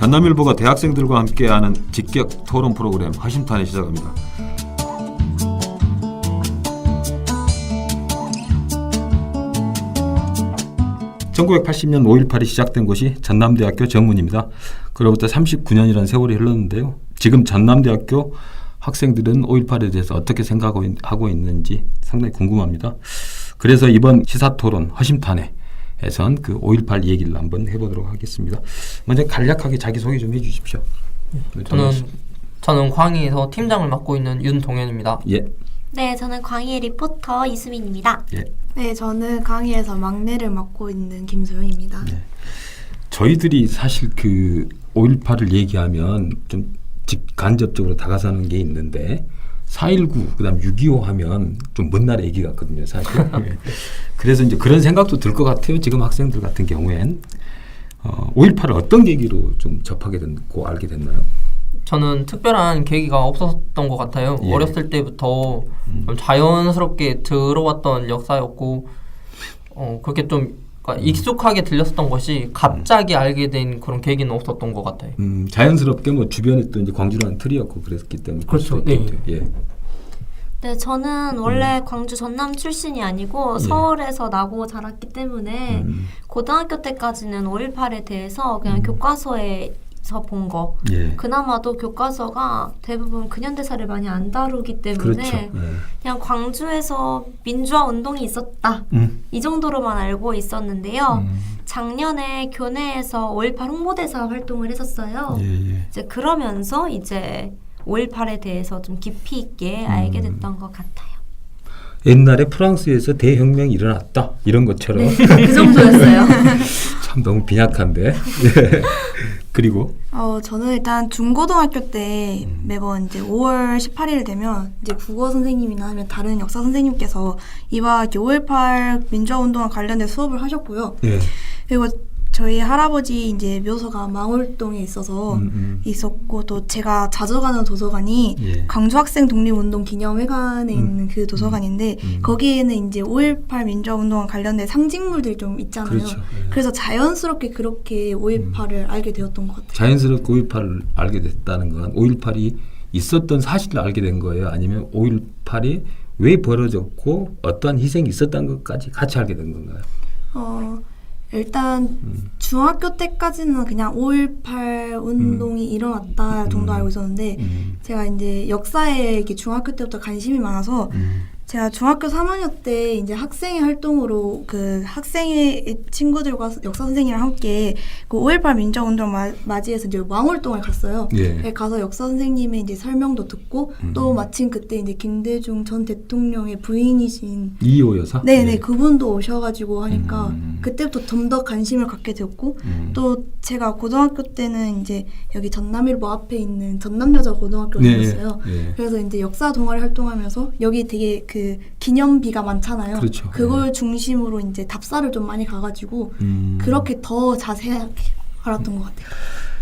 전남일보가 대학생들과 함께하는 직격 토론 프로그램 허심탄회 시작합니다. (1980년) 5.18이 시작된 곳이 전남대학교 정문입니다. 그로부터 39년이라는 세월이 흘렀는데요. 지금 전남대학교 학생들은 5.18에 대해서 어떻게 생각하고 있는지 상당히 궁금합니다. 그래서 이번 시사토론 허심탄회에선 그 5.18 얘기를 한번 해보도록 하겠습니다. 먼저 간략하게 자기소개 좀 해주십시오. 저는 광희에서 팀장을 맡고 있는 윤동현입니다. 예. 네, 저는 광희의 리포터 이수민입니다. 예. 네, 저는 강의에서 막내를 맡고 있는 김소영입니다. 네. 저희들이 사실 그 5.18을 얘기하면 좀 직간접적으로 다가서는 게 있는데 4.19 그다음 6.25 하면 좀 먼 나라 얘기 같거든요, 사실. 그래서 이제 그런 생각도 들 것 같아요. 지금 학생들 같은 경우엔 5.18을 어떤 계기로 좀 접하게 됐고 알게 됐나요? 저는 특별한 계기가 없었던 것 같아요. 예. 어렸을 때부터 좀 자연스럽게 들어왔던 역사였고 그렇게 좀 그러니까 익숙하게 들렸었던 것이 갑자기 알게 된 그런 계기는 없었던 것 같아요. 자연스럽게 뭐 주변에 또 이제 광주라는 틀이었고 그랬기 때문에 그렇죠. 네. 예. 네, 저는 원래 광주 전남 출신이 아니고 예. 서울에서 나고 자랐기 때문에 고등학교 때까지는 5.18에 대해서 그냥 교과서에서 본 거. 예. 그나마도 교과서가 대부분 근현대사를 많이 안 다루기 때문에 그렇죠. 예. 그냥 광주에서 민주화 운동이 있었다. 이 정도로만 알고 있었는데요. 작년에 교내에서 5.18 홍보대사 활동을 했었어요. 예. 이제 그러면서 이제 5.18에 대해서 좀 깊이 있게 알게 됐던 것 같아요. 옛날에 프랑스에서 대혁명이 일어났다 이런 것처럼. 네, 그 정도였어요. 참 너무 빈약한데. 예. 그리고 저는 일단 중고등학교 때 매번 이제 5월 18일 되면 이제 국어 선생님이나 아니면 다른 역사 선생님께서 이와 5.18 민주화 운동과 관련된 수업을 하셨고요. 예. 그리고 저희 할아버지 이제 묘소가 망월동에 있어서 있었고 또 제가 자주 가는 도서관이 예. 광주학생 독립운동 기념회관에 있는 그 도서관인데 거기에는 이제 5.18 민주화 운동과 관련된 상징물들이 좀 있잖아요. 그렇죠. 예. 그래서 자연스럽게 그렇게 5.18을 알게 되었던 것 같아요. 자연스럽게 5.18을 알게 됐다는 건 5.18이 있었던 사실을 알게 된 거예요? 아니면 5.18이 왜 벌어졌고 어떠한 희생이 있었다는 것까지 같이 알게 된 건가요? 일단 중학교 때까지는 그냥 5.18 운동이 일어났다 정도 알고 있었는데 제가 이제 역사에 이렇게 중학교 때부터 관심이 많아서 제가 중학교 3학년 때 이제 학생회 활동으로 그 학생회 친구들과 역사 선생님이랑 함께 그 5.18 민주화 운동 맞이해서 이제 망월동을 갔어요. 예. 가서 역사 선생님의 이제 설명도 듣고 또 마침 그때 이제 김대중 전 대통령의 부인이신 이호 여사? 네네, 예. 그분도 오셔가지고 하니까 그때부터 좀 더 관심을 갖게 되었고 또 제가 고등학교 때는 이제 여기 전남일보 앞에 있는 전남여자고등학교를 다녔어요. 예. 그래서 이제 역사 동아리 활동하면서 여기 되게 그 기념비가 많잖아요. 그렇죠. 그걸 중심으로 이제 답사를 좀 많이 가가지고 그렇게 더 자세하게 알았던 것 같아요.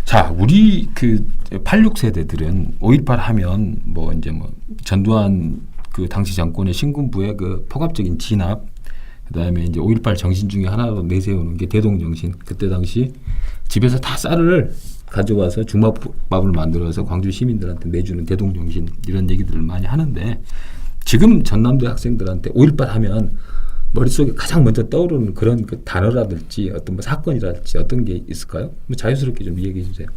자, 우리 그 86 세대들은 5.18 하면 뭐 이제 뭐 전두환 그 당시 정권의 신군부의 그 포괄적인 진압, 그다음에 이제 5.18 정신 중에 하나로 내세우는 게 대동 정신. 그때 당시 집에서 다 쌀을 가져와서 주먹밥을 만들어서 광주 시민들한테 내주는 대동 정신 이런 얘기들을 많이 하는데 지금 전남대 학생들한테 5.18 하면 머릿속에 가장 먼저 떠오르는 그런 그 단어라든지 어떤 뭐 사건이랄지 어떤 게 있을까요? 뭐 자유스럽게 좀 얘기해 주세요.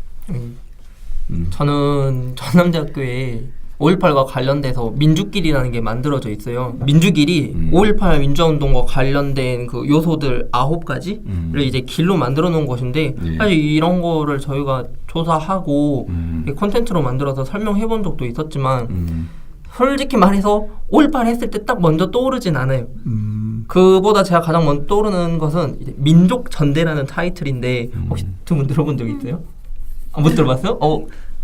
저는 전남대학교에 5.18과 관련돼서 민주길이라는 게 만들어져 있어요. 민주길이 5.18 민주화운동과 관련된 그 요소들 9가지를 이제 길로 만들어 놓은 것인데 예. 사실 이런 거를 저희가 조사하고 콘텐츠로 만들어서 설명해 본 적도 있었지만 솔직히 말해서 5.18 했을 때 딱 먼저 떠오르진 않아요. 그보다 제가 가장 먼저 떠오르는 것은 이제 민족 전대라는 타이틀인데 혹시 두 분 들어본 적 있어요? 못 들어봤어요?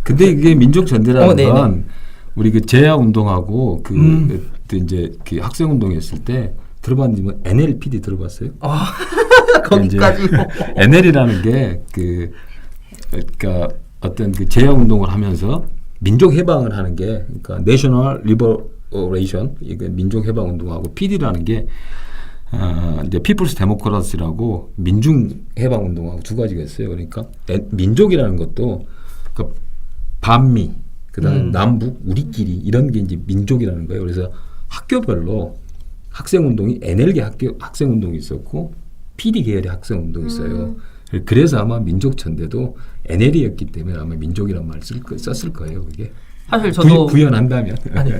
근데 이게 민족 전대라는 네네. 건 우리 그 제야 운동하고 그 이제 그 학생 운동했을 때 들어봤는지 뭐 NLPD 들어봤어요? 거기까지. NL이라는 게 그러니까 어떤 그 제야 운동을 하면서 민족 해방을 하는 게 그러니까 National Liberation 이게 민족 해방 운동하고 PD라는 게 이제 피플스 데모크라시라고 민중 해방 운동하고 두 가지가 있어요. 그러니까 민족이라는 것도 그 반미, 그다음에 남북, 우리끼리 이런 게 이제 민족이라는 거예요. 그래서 학교별로 학생 운동이 NL계 학생 운동이 있었고 PD 계열의 학생 운동이 있어요. 그래서 아마 민족 전대도 NL이었기 때문에 아마 민족이란 말을 썼을 거예요. 그게 사실 저도 구현한다면. 아니,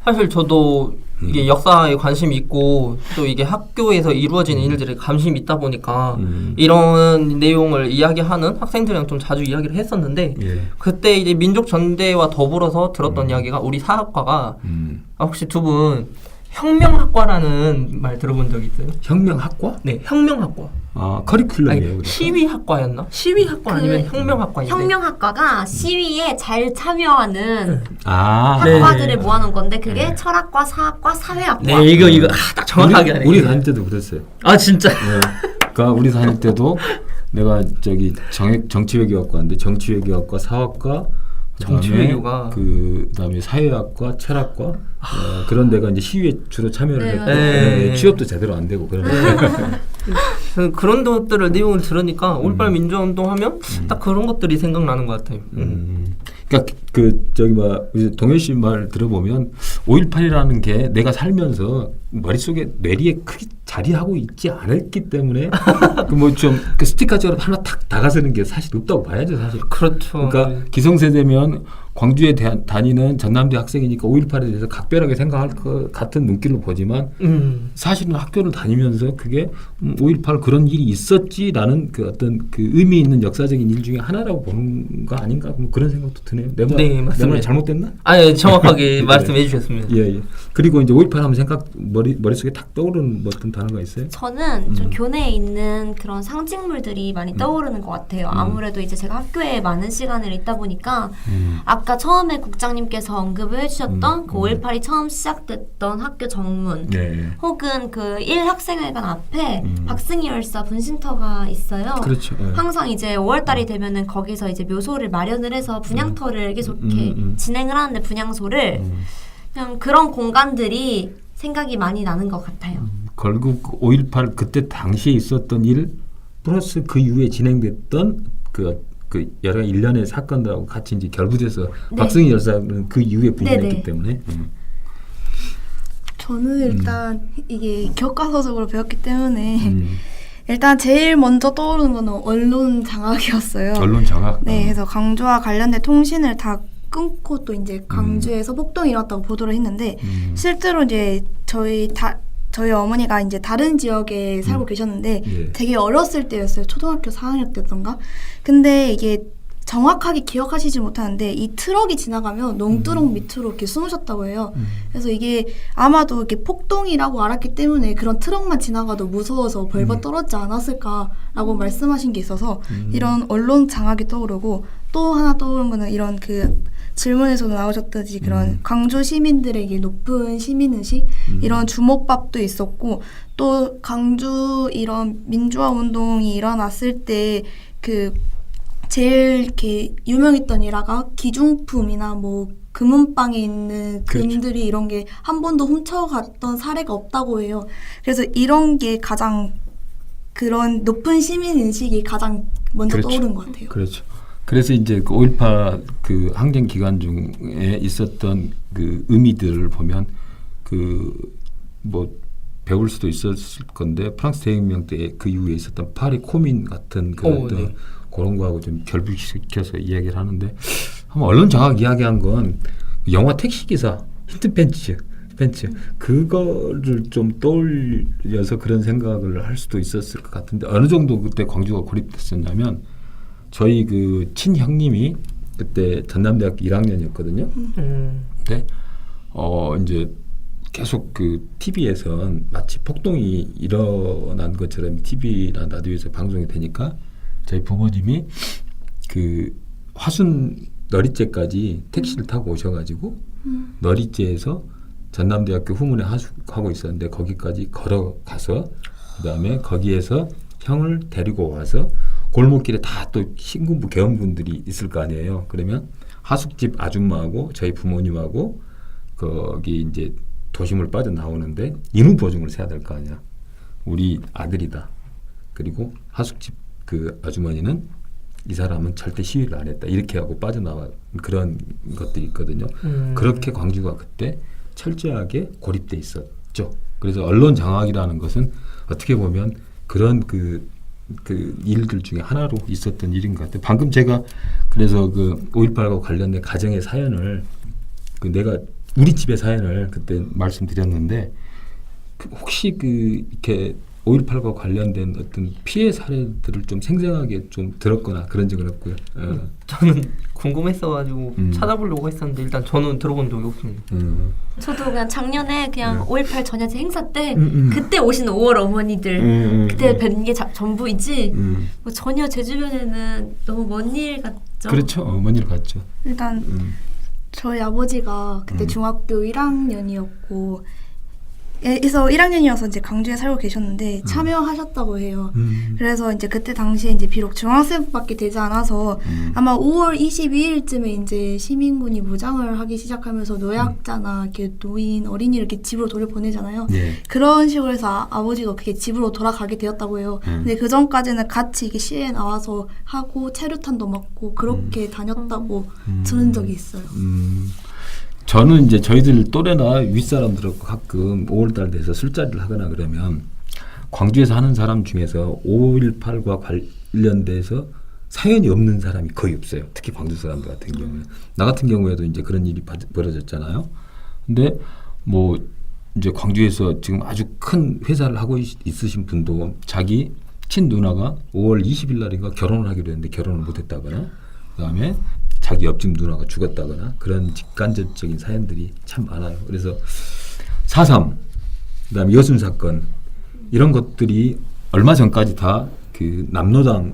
사실 저도 이게 역사에 관심이 있고 또 이게 학교에서 이루어지는 일들에 관심이 있다 보니까 이런 내용을 이야기하는 학생들이랑 좀 자주 이야기를 했었는데 예. 그때 이제 민족 전대와 더불어서 들었던 이야기가 우리 사학과가 혹시 두 분 혁명학과라는 말 들어본 적 있어요? 혁명학과? 네, 혁명학과. 아, 커리큘럼이에요. 아니, 시위학과였나? 시위학과 아니면 혁명학과인데. 혁명학과가 시위에 잘 참여하는 아, 학과들을 모아놓은 건데 그게 철학과, 사학과, 사회학과. 네, 이거 딱 정확하게 하네. 우리 다닐 때도 그랬어요. 아 진짜. 네. 그러니까 우리 다닐 때도 내가 저기 정치외교학과인데 정치외교학과, 사학과, 정치외교가 그다음에 사회학과, 철학과 그런 데가 이제 시위에 주로 참여를 네, 했고 네. 취업도 제대로 안 되고 그런. 그런 것들을 내용을 들으니까 올바른 민주화운동하면 딱 그런 것들이 생각나는 것 같아요. 그러니까 저기 우리 동현 씨 말 들어보면 5.18이라는 게 내가 살면서 머릿속에 뇌리에 크게 자리하고 있지 않았기 때문에 그 뭐 좀 그 스티커처럼 하나 탁 다가서는 게 사실 없다고 봐야죠, 사실. 그렇죠. 그러니까 기성세대면 광주에 다니는 전남대 학생이니까 5.18에 대해서 각별하게 생각할 것 같은 눈길로 보지만 사실은 학교를 다니면서 그게 5.18 그런 일이 있었지라는 그 어떤 그 의미 있는 역사적인 일 중에 하나라고 보는 거 아닌가 뭐 그런 생각도 드네요. 내 맞습니다. 말이 잘못됐나? 아니 정확하게 말씀해 주셨습니다. 예, 예. 그리고 이제 5.18 하면 머릿속에 탁 떠오르는 뭐 어떤 단어가 있어요? 저는 좀 교내에 있는 그런 상징물들이 많이 떠오르는 것 같아요. 아무래도 이제 제가 학교에 많은 시간을 있다 보니까 아까 처음에 국장님께서 언급을 해주셨던 그 5.18이 처음 시작됐던 학교 정문 네. 혹은 그 1학생회관 앞에 박승희 열사 분신터가 있어요. 그렇죠. 예. 항상 이제 5월달이 되면은 거기서 이제 묘소를 마련을 해서 분향터를 계속 이렇게 진행을 하는데 분향소를 그냥 그런 공간들이 생각이 많이 나는 것 같아요. 결국 5.18 그때 당시에 있었던 일 플러스 그 이후에 진행됐던 그 여러 일련의 사건들하고 같이 이제 결부돼서 네. 박승희 열사는 그 이후에 분열했기 네네. 때문에 저는 일단 이게 교과서적으로 배웠기 때문에 일단 제일 먼저 떠오르는 거는 언론 장악이었어요. 언론 장악. 네, 그래서 광주와 관련된 통신을 다 끊고 또 이제 광주에서 폭동이 일어났다고 보도를 했는데 실제로 이제 저희 어머니가 이제 다른 지역에 살고 계셨는데 예. 되게 어렸을 때였어요. 초등학교 4학년 때였던가. 근데 이게 정확하게 기억하시지 못하는데 이 트럭이 지나가면 농두렁 밑으로 이렇게 숨으셨다고 해요. 그래서 이게 아마도 이렇게 폭동이라고 알았기 때문에 그런 트럭만 지나가도 무서워서 벌벌 떨었지 않았을까라고 말씀하신 게 있어서 이런 언론 장악이 떠오르고 또 하나 떠오른 거는 이런 그 질문에서도 나오셨듯이 그런 광주 시민들에게 높은 시민의식 이런 주목밥도 있었고 또 광주 이런 민주화 운동이 일어났을 때 그 제일 이렇게 유명했던 일화가 기중품이나 뭐 금은방에 있는 금들이 이런 게 한 번도 훔쳐갔던 사례가 없다고 해요. 그래서 이런 게 가장 그런 높은 시민 인식이 가장 먼저 그렇죠. 떠오른 것 같아요. 그렇죠. 그래서 이제 그 5.18 그 항쟁 기간 중에 있었던 그 의미들을 보면 그 뭐 배울 수도 있었을 건데 프랑스 대혁명 때 그 이후에 있었던 파리 코민 같은 그런 네. 그런 거하고 좀 결부시켜서 이야기를 하는데 한번 언론 장악 이야기한 건 영화 택시기사 힌트 팬츠 그거를 좀 떠올려서 그런 생각을 할 수도 있었을 것 같은데 어느 정도 그때 광주가 고립됐었냐면 저희 그 친형님이 그때 전남대학교 1학년이었거든요. 근데 이제 계속 그 TV에선 마치 폭동이 일어난 것처럼 TV나 라디오에서 방송이 되니까 저희 부모님이 그 화순 너리째까지 택시를 타고 오셔가지고 너리째에서 전남대학교 후문에 하숙하고 있었는데 거기까지 걸어가서 그다음에 거기에서 형을 데리고 와서 골목길에 다 또 신군부 개헌분들이 있을 거 아니에요. 그러면 하숙집 아줌마하고 저희 부모님하고 거기 이제 도심을 빠져나오는데 인후 보증을 세야 될 거 아니야. 우리 아들이다. 그리고 하숙집 그 아주머니는 이 사람은 절대 시위를 안 했다. 이렇게 하고 빠져나와 그런 것들이 있거든요. 그렇게 광주가 그때 철저하게 고립돼 있었죠. 그래서 언론 장악이라는 것은 어떻게 보면 그런 그 일들 중에 하나로 있었던 일인 것 같아요. 방금 제가 그래서 그 5.18과 관련된 가정의 사연을 내가 우리 집의 사연을 그때 말씀드렸는데 혹시 이렇게 5.18과 관련된 어떤 피해 사례들을 좀 생생하게 좀 들었거나 그런 적은 없고요. 저는 궁금했어가지고 찾아보려고 했었는데 일단 저는 들어본 적이 없습니다. 저도 그냥 작년에 그냥 5.18 전야제 행사 때 그때 오신 5월 어머니들 그때 뵌 게 전부이지 뭐 전혀 제 주변에는 너무 먼 일 같죠. 그렇죠. 먼 일 같죠. 일단 저희 아버지가 그때 중학교 1학년이었고 그래서 1학년이어서 이제 강주에 살고 계셨는데 참여하셨다고 해요. 그래서 이제 그때 당시에 이제 비록 중학생밖에 되지 않아서 아마 5월 22일쯤에 이제 시민군이 무장을 하기 시작하면서 노약자나 이렇게 노인, 어린이 이렇게 집으로 돌려보내잖아요. 네. 그런 식으로 해서 아버지도 그게 집으로 돌아가게 되었다고 해요. 근데 그 전까지는 같이 이게 시위에 나와서 하고 체류탄도 맞고 그렇게 다녔다고 들은 적이 있어요. 저는 이제 저희들 또래나 윗사람들하고 가끔 5월달 돼서 술자리를 하거나 그러면 광주에서 하는 사람 중에서 5.18과 관련돼서 사연이 없는 사람이 거의 없어요. 특히 광주 사람들 같은 경우에. 나 같은 경우에도 이제 그런 일이 벌어졌잖아요. 근데 뭐 이제 광주에서 지금 아주 큰 회사를 하고 있으신 분도 자기 친누나가 5월 20일 날인가 결혼을 하기로 했는데 결혼을 못했다거나 그다음에 자기 옆집 누나가 죽었다거나 그런 직간접적인 사연들이 참 많아요. 그래서 4.3 그다음에 여순 사건 이런 것들이 얼마 전까지 다 그 남로당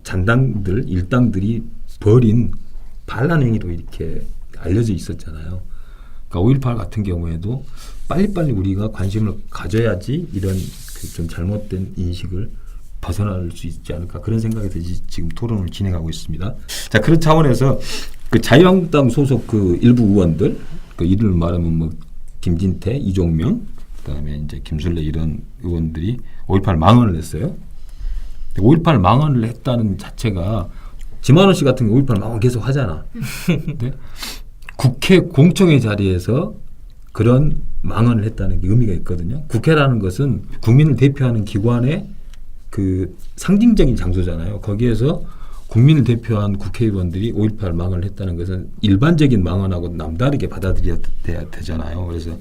잔당들 일당들이 벌인 반란 행위로 이렇게 알려져 있었잖아요. 그러니까 5.18 같은 경우에도 빨리빨리 우리가 관심을 가져야지 이런 그 좀 잘못된 인식을 벗어날 수 있지 않을까 그런 생각이 들지 지금 토론을 진행하고 있습니다. 자 그런 차원에서 그 자유한국당 소속 그 일부 의원들 그 이름을 말하면 뭐 김진태, 이종명, 그다음에 이제 김술래 이런 의원들이 5.18 망언을 했어요. 5.18 망언을 했다는 자체가 지만원 씨 같은 경우 5.18 망언 계속 하잖아. 근데 국회 공청회 자리에서 그런 망언을 했다는 게 의미가 있거든요. 국회라는 것은 국민을 대표하는 기관의 그 상징적인 장소잖아요. 거기에서 국민을 대표한 국회의원들이 5.18 망언을 했다는 것은 일반적인 망언하고 남다르게 받아들여야 되잖아요. 그래서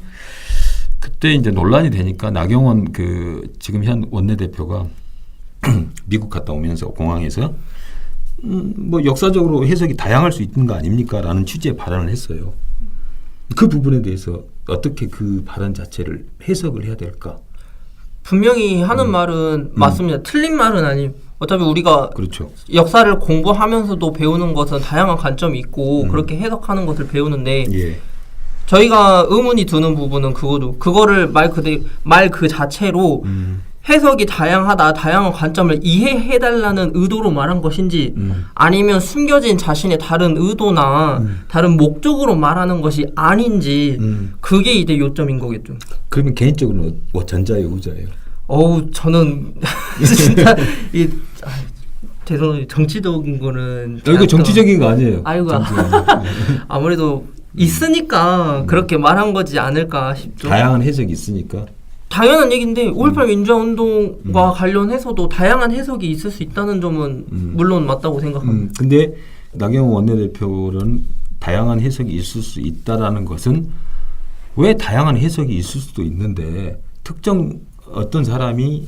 그때 이제 논란이 되니까 나경원 그 지금 현 원내대표가 미국 갔다 오면서 공항에서 뭐 역사적으로 해석이 다양할 수 있는 거 아닙니까? 라는 취지의 발언을 했어요. 그 부분에 대해서 어떻게 그 발언 자체를 해석을 해야 될까? 분명히 하는 말은 맞습니다. 틀린 말은 아니에요. 어차피 우리가 그렇죠. 역사를 공부하면서도 배우는 것은 다양한 관점이 있고 그렇게 해석하는 것을 배우는데 예. 저희가 의문이 드는 부분은 그거죠. 그거를 말 그 자체로 해석이 다양하다, 다양한 관점을 이해해달라는 의도로 말한 것인지 아니면 숨겨진 자신의 다른 의도나 다른 목적으로 말하는 것이 아닌지 그게 이제 요점인 거겠죠. 그러면 개인적으로는 뭐 전자예요, 후자예요? 저는 진짜 죄송해요. 정치적인 거는 이거 정치적인 거 아니에요. 아이고 아무래도 있으니까 그렇게 말한 거지 않을까 싶죠. 다양한 해석이 있으니까. 당연한 얘기인데 5.18 민주화운동과 관련해서도 다양한 해석이 있을 수 있다는 점은 물론 맞다고 생각합니다. 근데 나경원 원내대표는 다양한 해석이 있을 수 있다라는 것은 왜 다양한 해석이 있을 수도 있는데 특정 어떤 사람이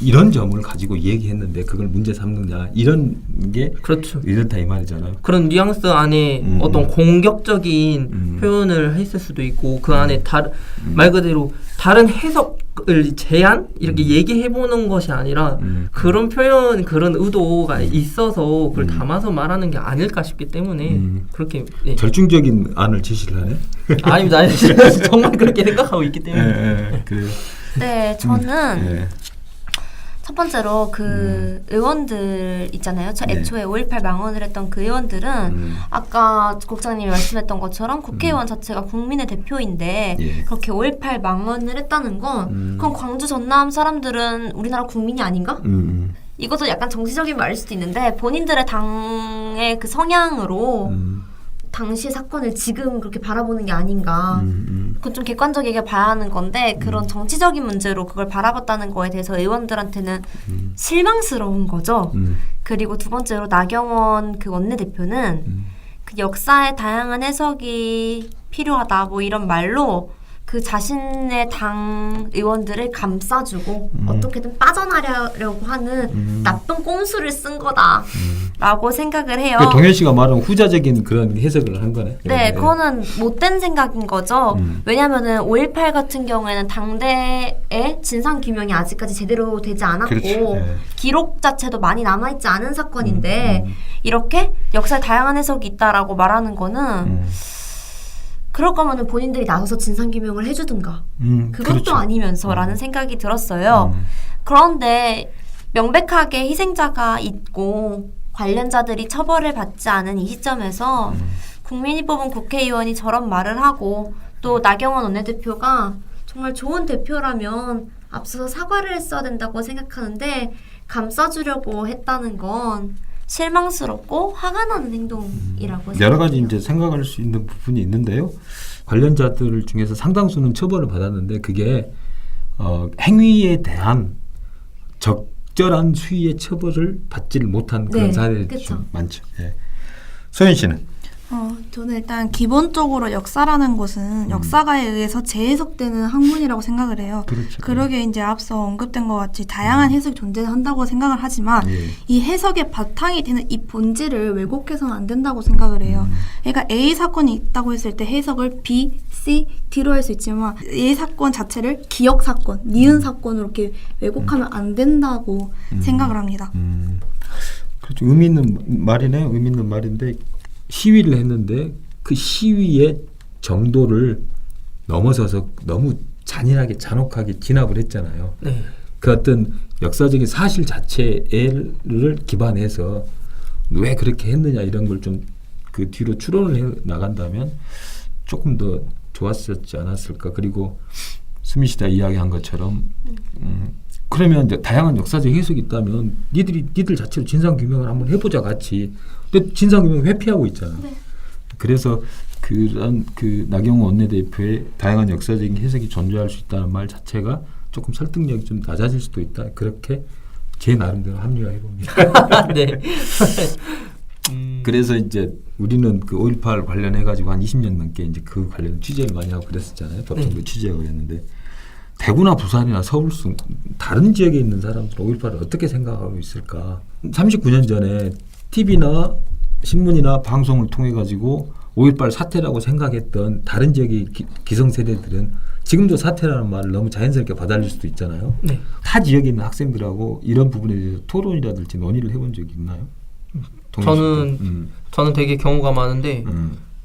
이런 점을 가지고 얘기했는데 그걸 문제 삼느냐 이런 게 그렇죠. 이렇다 이 말이잖아요. 그런 뉘앙스 안에 어떤 공격적인 표현을 했을 수도 있고 그 안에 말 그대로 다른 해석을 제안 이렇게 얘기해보는 것이 아니라 그런 표현 그런 의도가 있어서 그걸 담아서 말하는 게 아닐까 싶기 때문에 그렇게 절충적인 안을 제시를 하네. 아닙니다. 정말 그렇게 생각하고 있기 때문에 그래요. 네, 저는 첫 번째로 그 의원들 있잖아요. 네. 애초에 5.18 망언을 했던 그 의원들은 아까 국장님이 말씀했던 것처럼 국회의원 자체가 국민의 대표인데 예. 그렇게 5.18 망언을 했다는 건 그럼 광주 전남 사람들은 우리나라 국민이 아닌가? 이것도 약간 정치적인 말일 수도 있는데 본인들의 당의 그 성향으로 당시 사건을 지금 그렇게 바라보는 게 아닌가. 그건 좀 객관적이게 봐야 하는 건데 그런 정치적인 문제로 그걸 바라봤다는 거에 대해서 의원들한테는 실망스러운 거죠. 그리고 두 번째로 나경원 그 원내대표는 그 역사의 다양한 해석이 필요하다 뭐 이런 말로 그 자신의 당 의원들을 감싸주고 어떻게든 빠져나가려고 하는 나쁜 꼼수를 쓴 거다라고 생각을 해요. 그 동현 씨가 말한 후자적인 그런 해석을 한 거네. 네, 그거는 못된 생각인 거죠. 왜냐면은 5.18 같은 경우에는 당대의 진상규명이 아직까지 제대로 되지 않았고 그렇지. 네. 기록 자체도 많이 남아있지 않은 사건인데 이렇게 역사에 다양한 해석이 있다라고 말하는 거는 그럴 거면은 본인들이 나서서 진상규명을 해주든가 그것도 그렇죠. 아니면서라는 생각이 들었어요. 그런데 명백하게 희생자가 있고 관련자들이 처벌을 받지 않은 이 시점에서 국민이 뽑은 국회의원이 저런 말을 하고 또 나경원 원내대표가 정말 좋은 대표라면 앞서서 사과를 했어야 된다고 생각하는데 감싸주려고 했다는 건 실망스럽고 화가 나는 행동이라고 여러 가지 생각해요. 이제 생각할 수 있는 부분이 있는데요. 관련자들 중에서 상당수는 처벌을 받았는데 그게 행위에 대한 적절한 수위의 처벌을 받지를 못한 그런 네, 사례들이 그쵸. 좀 많죠. 예. 소연 씨는? 저는 일단 기본적으로 역사라는 것은 역사가에 의해서 재해석되는 학문이라고 생각을 해요. 그렇죠. 그러게 이제 앞서 언급된 것 같이 다양한 해석이 존재한다고 생각을 하지만 예. 이 해석의 바탕이 되는 이 본질을 왜곡해서는 안 된다고 생각을 해요. 그러니까 A 사건이 있다고 했을 때 해석을 B, C, D로 할 수 있지만 A 사건 자체를 기억 사건, 니은 사건으로 이렇게 왜곡하면 안 된다고 생각을 합니다. 그렇죠. 의미 있는 말이네. 의미 있는 말인데 시위를 했는데 그 시위의 정도를 넘어서서 너무 잔인하게 잔혹하게 진압을 했잖아요. 네. 그 어떤 역사적인 사실 자체를 기반해서 왜 그렇게 했느냐 이런 걸 좀 그 뒤로 추론을 해 나간다면 조금 더 좋았었지 않았을까. 그리고 수미 씨가 이야기한 것처럼 그러면 이제 다양한 역사적 해석이 있다면 니들 자체로 진상규명을 한번 해보자 같이. 근데 진상규명 회피하고 있잖아. 네. 그래서 그런 그 나경원 원내대표의 다양한 역사적인 해석이 존재할 수 있다는 말 자체가 조금 설득력이 좀 낮아질 수도 있다. 그렇게 제 나름대로 합리화해 봅니다. 네. 그래서 이제 우리는 그 5.18 관련해 가지고 한 20년 넘게 이제 그 관련 취재를 많이 하고 그랬었잖아요. 법정도 취재하고 그랬는데 대구나 부산이나 서울 등 다른 지역에 있는 사람들 5.18을 어떻게 생각하고 있을까? 39년 전에 TV나 신문이나 방송을 통해 가지고 5.18 사태라고 생각했던 다른 지역의 기성세대들은 지금도 사태라는 말을 너무 자연스럽게 받아들일 수도 있잖아요. 네. 타 지역에 있는 학생들하고 이런 부분에 대해서 토론이라든지 논의를 해본 적이 있나요? 저는 되게 경우가 많은데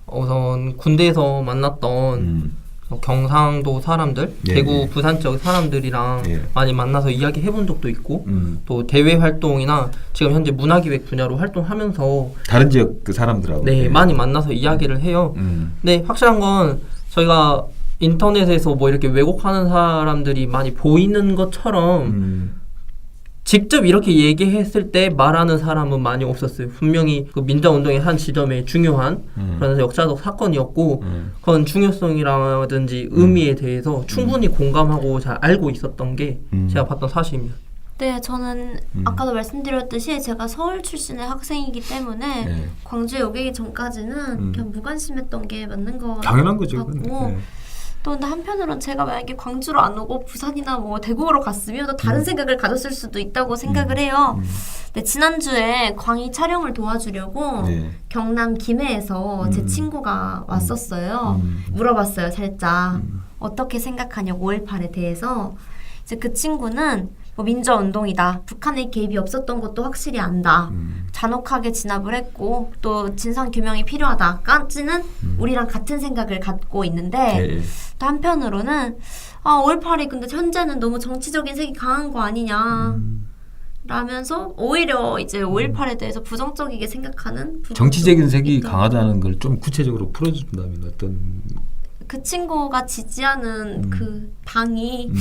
우선 군대에서 만났던 경상도 사람들, 예, 대구, 예. 부산 쪽 사람들이랑 예. 많이 만나서 이야기해본 적도 있고 또 대외 활동이나 지금 현재 문화기획 분야로 활동하면서 다른 지역 그 사람들하고 네, 많이 만나서 이야기를 해요. 근데 확실한 건 저희가 인터넷에서 뭐 이렇게 왜곡하는 사람들이 많이 보이는 것처럼 직접 이렇게 얘기했을 때 말하는 사람은 많이 없었어요. 분명히 그 민주운동의 한 지점에 중요한 그런 역사적 사건이었고 그건 중요성이라든지 의미에 대해서 충분히 공감하고 잘 알고 있었던 게 제가 봤던 사실입니다. 네, 저는 아까도 말씀드렸듯이 제가 서울 출신의 학생이기 때문에 네. 광주에 오기 전까지는 그냥 무관심했던 게 맞는 것 당연한 거죠. 같고 네. 또 근데 한편으로는 제가 만약에 광주로 안 오고 부산이나 뭐 대구로 갔으면 또 다른 생각을 가졌을 수도 있다고 생각을 해요. 근데 지난주에 광희 촬영을 도와주려고 네. 경남 김해에서 제 친구가 왔었어요. 물어봤어요, 살짝. 어떻게 생각하냐고 5.18에 대해서. 이제 그 친구는 뭐 민주운동이다. 북한의 개입이 없었던 것도 확실히 안다. 잔혹하게 진압을 했고 또 진상규명이 필요하다까지는 우리랑 같은 생각을 갖고 있는데 네. 또 한편으로는 5.18이 근데 현재는 너무 정치적인 색이 강한 거 아니냐. 라면서 오히려 이제 5.18에 대해서 부정적이게 생각하는 부분도 정치적인 색이 있더라고요. 강하다는 걸 좀 구체적으로 풀어준다면 어떤 그 친구가 지지하는 그 당이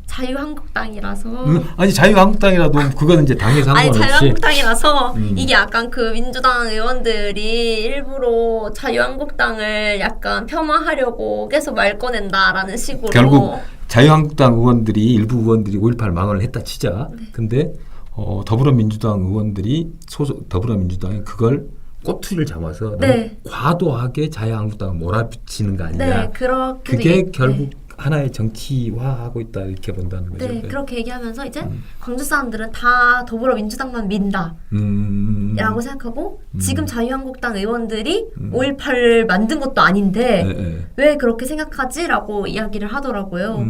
자유한국당이라서 아니 자유한국당이라도 그거는 이제 당에 아니 상관없이 자유한국당이라서 이게 약간 그 민주당 의원들이 일부러 자유한국당을 약간 폄하하려고 계속 말 꺼낸다라는 식으로 결국 자유한국당 의원들이 일부 의원들이 5.18 망언을 했다 치자. 근데 더불어민주당 의원들이 더불어민주당이 그걸 꼬투리를 잡아서 네. 너무 과도하게 자유한국당을 몰아붙이는 거 아니냐. 네 그렇게 그게 결국 하나의 정치화하고 있다 이렇게 본다는 거죠. 네, 그렇게 얘기하면서 이제 광주 사람들은 다 더불어민주당만 민다 라고 생각하고 지금 자유한국당 의원들이 5.18을 만든 것도 아닌데 네. 왜 그렇게 생각하지? 라고 이야기를 하더라고요.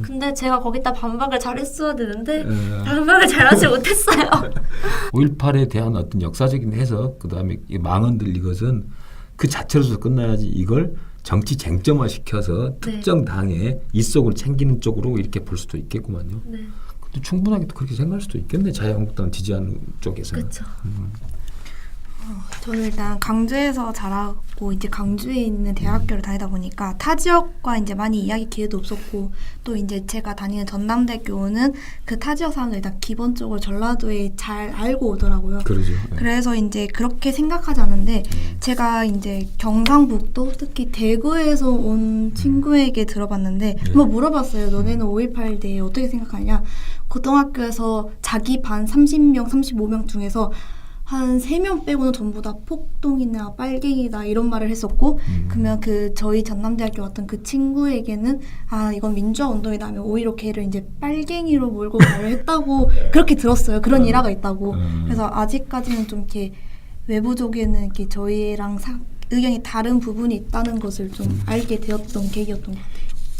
근데 제가 거기다 반박을 잘했어야 되는데 반박을 잘하지 못했어요. 5.18에 대한 어떤 역사적인 해석, 그 다음에 망언들 이것은 그 자체로서 끝나야지 이걸 정치 쟁점화 시켜서 특정 당의 이속을 챙기는 쪽으로 이렇게 볼 수도 있겠구만요. 네, 근데 충분하게 또 그렇게 생각할 수도 있겠네. 자유한국당 지지하는 쪽에서는. 그렇죠. 저는 일단 강주에서 자라고 이제 강주에 있는 대학교를 다니다 보니까 타 지역과 이제 많이 이야기 기회도 없었고 또 이제 제가 다니는 전남대교는 그 타 지역 사람들 일단 기본적으로 전라도에 잘 알고 오더라고요. 그러죠. 네. 그래서 이제 그렇게 생각하지 않는데 제가 이제 경상북도 특히 대구에서 온 친구에게 들어봤는데 한번 물어봤어요. 너네는 5.18 대해 어떻게 생각하냐? 고등학교에서 자기 반 30명, 35명 중에서 한 3명 빼고는 전부 다 폭동이나 빨갱이다 이런 말을 했었고 그러면 그 저희 전남대학교 왔던 그 친구에게는 아 이건 민주화 운동이다 하면 오히려 걔를 이제 빨갱이로 몰고 가려 했다고 그렇게 들었어요. 그런 일화가 있다고. 그래서 아직까지는 좀 이렇게 외부적에는 이렇게 저희랑 의견이 다른 부분이 있다는 것을 좀 알게 되었던 계기였던 것 같아요.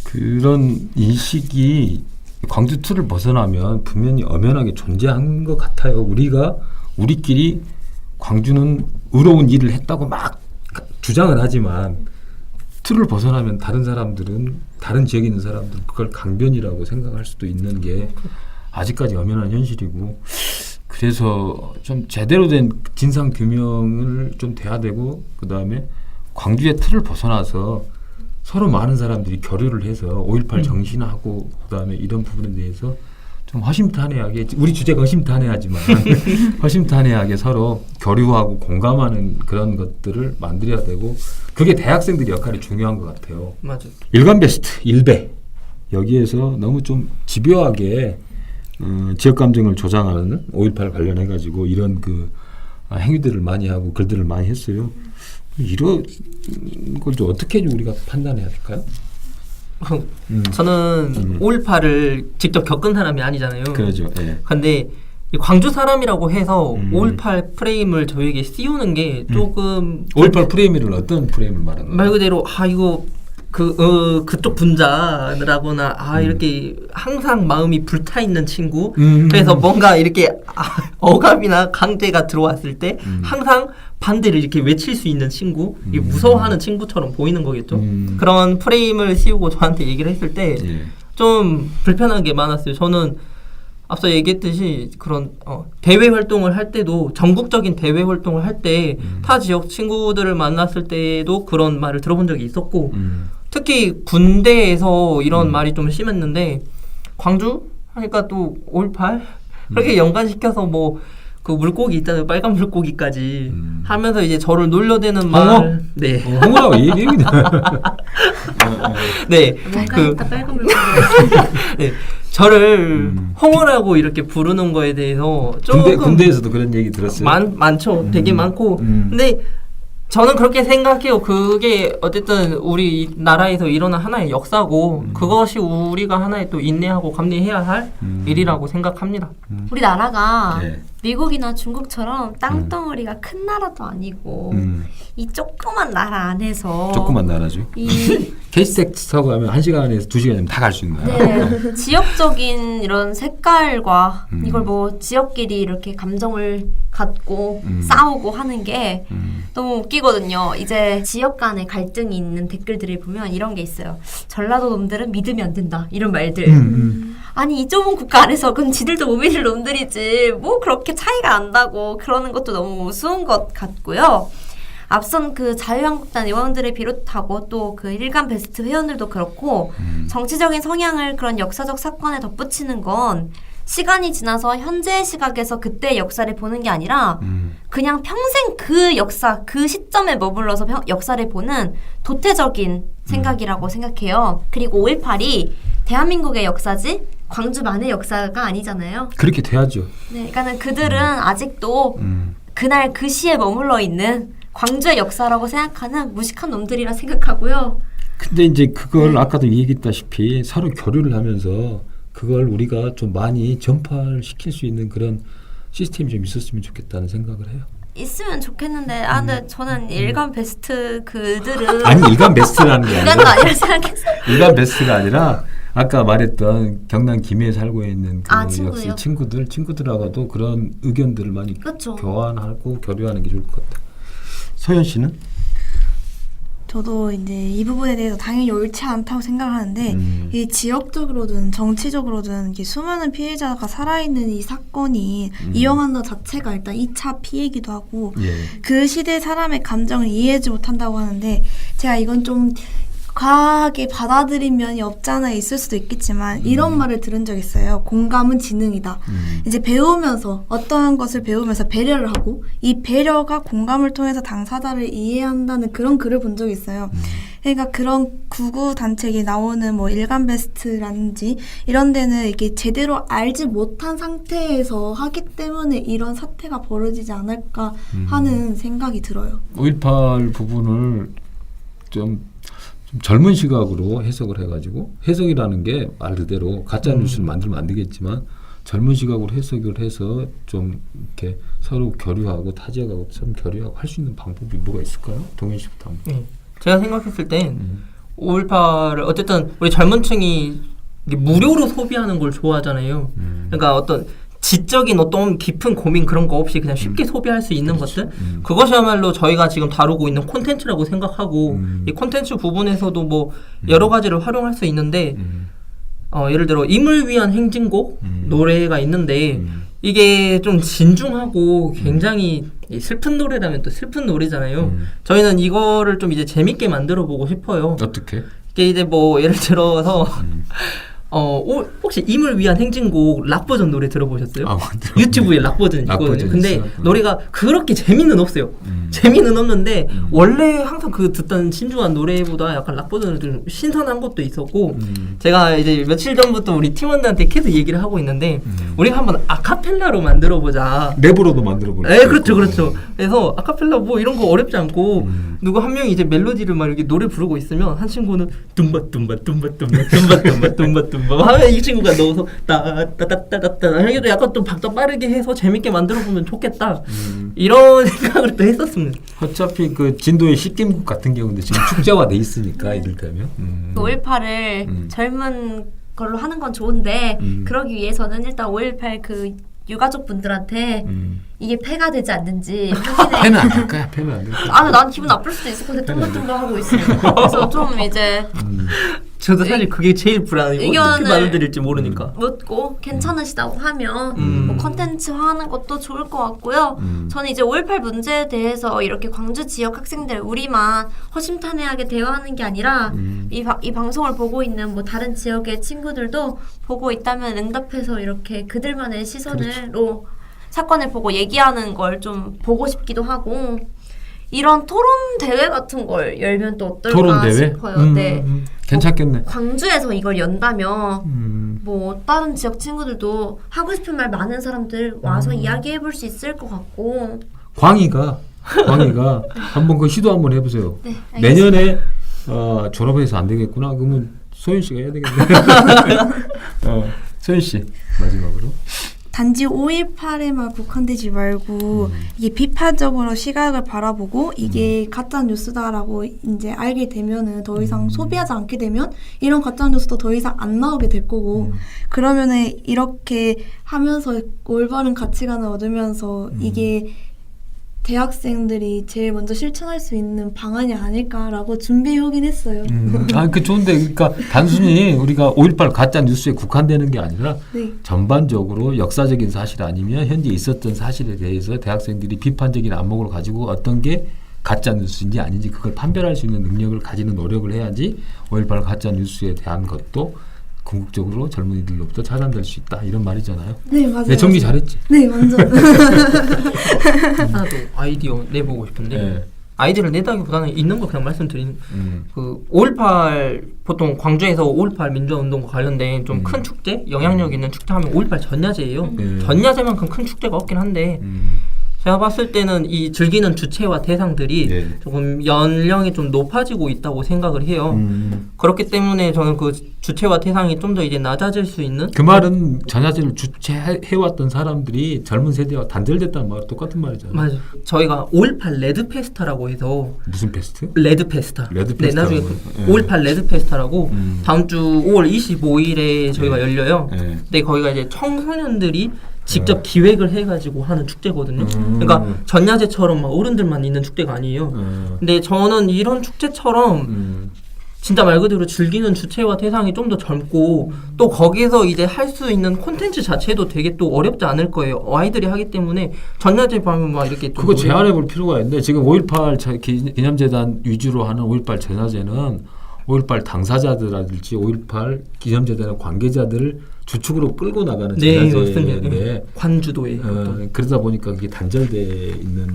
그런 인식이 광주2를 벗어나면 분명히 엄연하게 존재하는 것 같아요. 우리끼리 광주는 의로운 일을 했다고 막 주장을 하지만 틀을 벗어나면 다른 사람들은 다른 지역에 있는 사람들은 그걸 강변이라고 생각할 수도 있는 게 아직까지 엄연한 현실이고 그래서 좀 제대로 된 진상 규명을 좀 돼야 되고 그 다음에 광주의 틀을 벗어나서 서로 많은 사람들이 교류를 해서 5.18 정신하고 그 다음에 이런 부분에 대해서 좀 허심탄회하게 우리 주제가 허심탄회하지만 허심탄회하게 서로 교류하고 공감하는 그런 것들을 만들어야 되고 그게 대학생들의 역할이 중요한 것 같아요. 맞아요. 일간 베스트 1배 여기에서 너무 좀 집요하게 지역 감정을 조장하는 5.18 관련해 가지고 이런 그 행위들을 많이 하고 글들을 많이 했어요. 이런 걸 좀 어떻게 우리가 판단해야 될까요? 저는 5.18을 직접 겪은 사람이 아니잖아요. 그러죠. 예. 근데 이 광주 사람이라고 해서 5.18 프레임을 저에게 씌우는 게 조금 5.18 프레임을 어떤 프레임을 말하는 거예요? 말 그대로 이거 그쪽 분자라거나 이렇게 항상 마음이 불타 있는 친구. 그래서 뭔가 이렇게 억압이나 강제가 들어왔을 때 항상 반대를 이렇게 외칠 수 있는 친구, 이게 무서워하는 친구처럼 보이는 거겠죠. 그런 프레임을 씌우고 저한테 얘기를 했을 때 좀 불편한 게 많았어요. 저는 앞서 얘기했듯이 그런 대외 활동을 할 때도 전국적인 대외 활동을 할 때 타 지역 친구들을 만났을 때도 그런 말을 들어본 적이 있었고 특히 군대에서 이런 말이 좀 심했는데 광주 하니까 또 5.18 그렇게 연관시켜서 뭐 그 물고기 있잖아요. 빨간 물고기까지 하면서 이제 저를 놀려대는 말. 네. 홍어라고 얘기합니다. 네. 뭔가 빨간 물고기. 네. 저를 홍어라고 이렇게 부르는 거에 대해서 조금 군대에서도 그런 얘기 들었어요. 많죠. 되게 많고. 근데 저는 그렇게 생각해요. 그게 어쨌든 우리 나라에서 일어난 하나의 역사고 그것이 우리가 하나의 또 인내하고 감내해야 할 일이라고 생각합니다. 우리나라가 네. 미국이나 중국처럼 땅덩어리가 큰 나라도 아니고 이 조그만 나라 안에서 조그만 나라죠. 이 KTX 타고 가면 1시간에서 2시간이면 다 갈 수 있는 나라. 네, 지역적인 이런 색깔과 이걸 뭐 지역끼리 이렇게 감정을 갖고 싸우고 하는 게 너무 웃기거든요. 이제 지역 간의 갈등이 있는 댓글들을 보면 이런 게 있어요. 전라도 놈들은 믿으면 안 된다. 이런 말들. 아니 이 좁은 국가 안에서 그럼 지들도 못 믿을 놈들이지 뭐 그렇게 차이가 난다고 그러는 것도 너무 우스운 것 같고요. 앞선 그 자유한국당 의원들을 비롯하고 또 그 일간 베스트 회원들도 그렇고 정치적인 성향을 그런 역사적 사건에 덧붙이는 건 시간이 지나서 현재의 시각에서 그때의 역사를 보는 게 아니라 그냥 평생 그 역사, 그 시점에 머물러서 역사를 보는 도태적인 생각이라고 생각해요. 그리고 5.18이 대한민국의 역사지 광주만의 역사가 아니잖아요. 그렇게 돼야죠. 네, 그러니까는 그들은 아직도 그날 그 시에 머물러 있는 광주의 역사라고 생각하는 무식한 놈들이라 생각하고요. 근데 이제 그걸 아까도 얘기했다시피 서로 교류를 하면서 그걸 우리가 좀 많이 전파를 시킬 수 있는 그런 시스템이 좀 있었으면 좋겠다는 생각을 해요. 있으면 좋겠는데 근데 저는 일간 베스트 그들은 아니 일간 베스트라는 게 일간도 아니라 아니라 생각했어요. 일간 베스트가 아니라 아까 말했던 경남 김해에 살고 있는 그 친구요? 역시 친구들하고도 그런 의견들을 많이 그쵸. 교환하고 교류하는 게 좋을 것 같아요. 서현 씨는? 저도 이제 이 부분에 대해서 당연히 옳지 않다고 생각하는데 이 지역적으로든 정치적으로든 이렇게 수많은 피해자가 살아있는 이 사건이 이용한 것 자체가 일단 2차 피해이기도 하고 예. 그 시대 사람의 감정을 이해하지 못한다고 하는데 제가 이건 좀 과하게 받아들인 면이 없지 않아 있을 수도 있겠지만 이런 말을 들은 적 있어요. 공감은 지능이다. 이제 배우면서 어떠한 것을 배우면서 배려를 하고 이 배려가 공감을 통해서 당사자를 이해한다는 그런 글을 본 적이 있어요. 그러니까 그런 구구 단체에 나오는 뭐 일간 베스트라든지 이런 데는 이게 제대로 알지 못한 상태에서 하기 때문에 이런 사태가 벌어지지 않을까 하는 생각이 들어요. 5.18 부분을 좀 젊은 시각으로 해석을 해가지고 해석이라는 게 말 그대로 가짜 뉴스를 만들면 안 되겠지만 젊은 시각으로 해석을 해서 좀 이렇게 서로 교류하고 타 지역하고 좀 교류하고 할 수 있는 방법이 뭐가 있을까요? 동현 씨부터 한번. 네. 제가 생각했을 땐 5.18을 어쨌든 우리 젊은층이 이게 무료로 소비하는 걸 좋아하잖아요. 그러니까 어떤 지적인 어떤 깊은 고민 그런 거 없이 그냥 쉽게 소비할 수 있는 것들 그것이야말로 저희가 지금 다루고 있는 콘텐츠라고 생각하고 이 콘텐츠 부분에서도 뭐 여러 가지를 활용할 수 있는데 예를 들어 임을 위한 행진곡 노래가 있는데 이게 좀 진중하고 굉장히 슬픈 노래라면 또 슬픈 노래잖아요. 저희는 이거를 좀 이제 재밌게 만들어 보고 싶어요. 어떻게? 이게 이제 뭐 예를 들어서 혹시 임을 위한 행진곡 락 버전 노래 들어보셨어요? 유튜브에 락 버전이 있거든요. 근데 노래가 그렇게 재미는 없어요. 재미는 없는데 원래 항상 그 듣던 진중한 노래보다 약간 락 버전은 좀 신선한 것도 있었고 제가 이제 며칠 전부터 우리 팀원들한테 계속 얘기를 하고 있는데 우리가 한번 아카펠라로 만들어보자. 랩으로도 만들어보자. 네, 그렇죠. 그래서 아카펠라 뭐 이런 거 어렵지 않고 누구 한 명이 이제 멜로디를 막 이렇게 노래 부르고 있으면 한 친구는 둠바 하면 이 친구가 넣어서 따따따따따 하기도 약간 좀 박자 빠르게 해서 재밌게 만들어 보면 좋겠다 이런 생각을 또 했었습니다. 어차피 그 진도의 식김국 같은 경우인데 지금 축제화돼 있으니까 이를테면 5.18을 젊은 걸로 하는 건 좋은데 그러기 위해서는 일단 5.18 그 유가족 분들한테 이게 폐가 되지 않는지 폐는 안 될 거야. 폐는 안 될 거야. 난 기분 나쁠 수도 있을 것 같아. 뚱글뚱글 하고 있어요. 그래서 좀 이제 저도 사실 그게 제일 불안해요. 어떻게 받아들일지 모르니까. 묻고 괜찮으시다고 하면 뭐 컨텐츠화하는 것도 좋을 것 같고요. 저는 이제 5.18 문제에 대해서 이렇게 광주 지역 학생들 우리만 허심탄회하게 대화하는 게 아니라 이 방송을 보고 있는 뭐 다른 지역의 친구들도 보고 있다면 응답해서 이렇게 그들만의 시선으로 사건을 보고 얘기하는 걸 좀 보고 싶기도 하고 이런 토론 대회 같은 걸 열면 또 어떨까 토론 대회? 싶어요. 네. 괜찮겠네. 뭐 광주에서 이걸 연다면 뭐 다른 지역 친구들도 하고 싶은 말 많은 사람들 와서 이야기해 볼 수 있을 것 같고 광희가 한번 그 시도 한번 해보세요. 네, 내년에 졸업해서 안 되겠구나. 그러면 소연 씨가 해야 되겠네. 소연 씨 마지막으로. 단지 5.18에만 국한되지 말고 이게 비판적으로 시각을 바라보고 이게 가짜 뉴스다라고 이제 알게 되면은 더 이상 소비하지 않게 되면 이런 가짜 뉴스도 더 이상 안 나오게 될 거고 그러면은 이렇게 하면서 올바른 가치관을 얻으면서 이게 대학생들이 제일 먼저 실천할 수 있는 방안이 아닐까라고 준비해오긴 했어요. 그 좋은데 그러니까 단순히 우리가 5.18 가짜 뉴스에 국한되는 게 아니라 네. 전반적으로 역사적인 사실 아니면 현재 있었던 사실에 대해서 대학생들이 비판적인 안목을 가지고 어떤 게 가짜 뉴스인지 아닌지 그걸 판별할 수 있는 능력을 가지는 노력을 해야지 5.18 가짜 뉴스에 대한 것도 궁극적으로 젊은이들로부터 차단될 수 있다 이런 말이잖아요. 네, 맞아요. 네, 정리 잘했지. 네, 완전. 하나 더 아이디어 내보고 싶은데 네. 아이디어를 내다기보다는 있는 거 그냥 말씀드리는 그 5.18 보통 광주에서 5.18 민주화운동과 관련된 좀 큰 축제, 영향력 있는 축제 하면 5.18 전야제예요. 전야제만큼 큰 축제가 없긴 한데 제가 봤을 때는 이 즐기는 주체와 대상들이 네. 조금 연령이 좀 높아지고 있다고 생각을 해요. 그렇기 때문에 저는 그 주체와 대상이 좀 더 이제 낮아질 수 있는 그 말은 전야제를 주최해왔던 사람들이 젊은 세대와 단절됐다는 말과 똑같은 말이잖아요. 맞아요. 저희가 5.18 레드 페스타라고 해서 무슨 페스트? 레드 페스타. 레드 네, 페스타라고 나중에 해요. 5.18 레드 페스타라고 다음 주 5월 25일에 저희가 열려요. 네. 근데 거기가 이제 청소년들이 직접 기획을 해가지고 하는 축제거든요. 그러니까 전야제처럼 막 어른들만 있는 축제가 아니에요. 근데 저는 이런 축제처럼 진짜 말 그대로 즐기는 주체와 대상이 좀 더 젊고 또 거기서 이제 할 수 있는 콘텐츠 자체도 되게 또 어렵지 않을 거예요. 아이들이 하기 때문에 전야제 보면 막 이렇게 좀 그거 제한해 볼 필요가 있는데 지금 5.18 기념재단 위주로 하는 5.18 전야제는 5.18 당사자들이랄지 5.18 기념재단의 관계자들을 주축으로 끌고 나가는 전야제인데 네, 관주도에 그러다 보니까 그게 단절돼 있는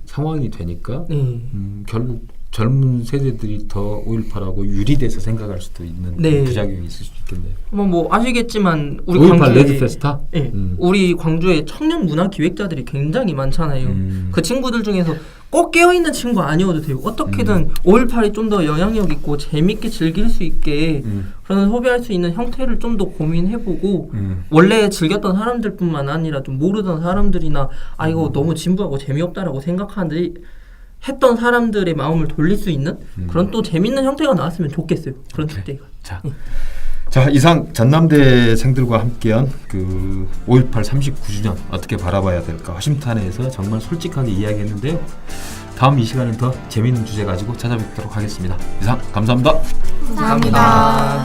상황이 되니까 네. 결국 젊은 세대들이 더 5.18하고 유리돼서 생각할 수도 있는 네. 부작용이 있을 수 있겠네요. 뭐 아시겠지만 우리 5.18 광주에 레드 페스타? 네, 우리 광주에 청년 문화 기획자들이 굉장히 많잖아요. 그 친구들 중에서 꼭 깨어있는 친구 아니어도 되고 어떻게든 5.18이 좀 더 영향력 있고 재밌게 즐길 수 있게 그런 소비할 수 있는 형태를 좀 더 고민해보고 원래 즐겼던 사람들뿐만 아니라 좀 모르던 사람들이나 아 이거 너무 진부하고 재미없다라고 생각하는데 했던 사람들의 마음을 돌릴 수 있는 그런 또 재밌는 형태가 나왔으면 좋겠어요. 그런 축제가. 자, 이상 전남대생들과 함께한 그 5.18 39주년 어떻게 바라봐야 될까 허심탄회해서 정말 솔직하게 이야기했는데요. 다음 이 시간엔 더 재미있는 주제 가지고 찾아뵙도록 하겠습니다. 이상 감사합니다. 감사합니다.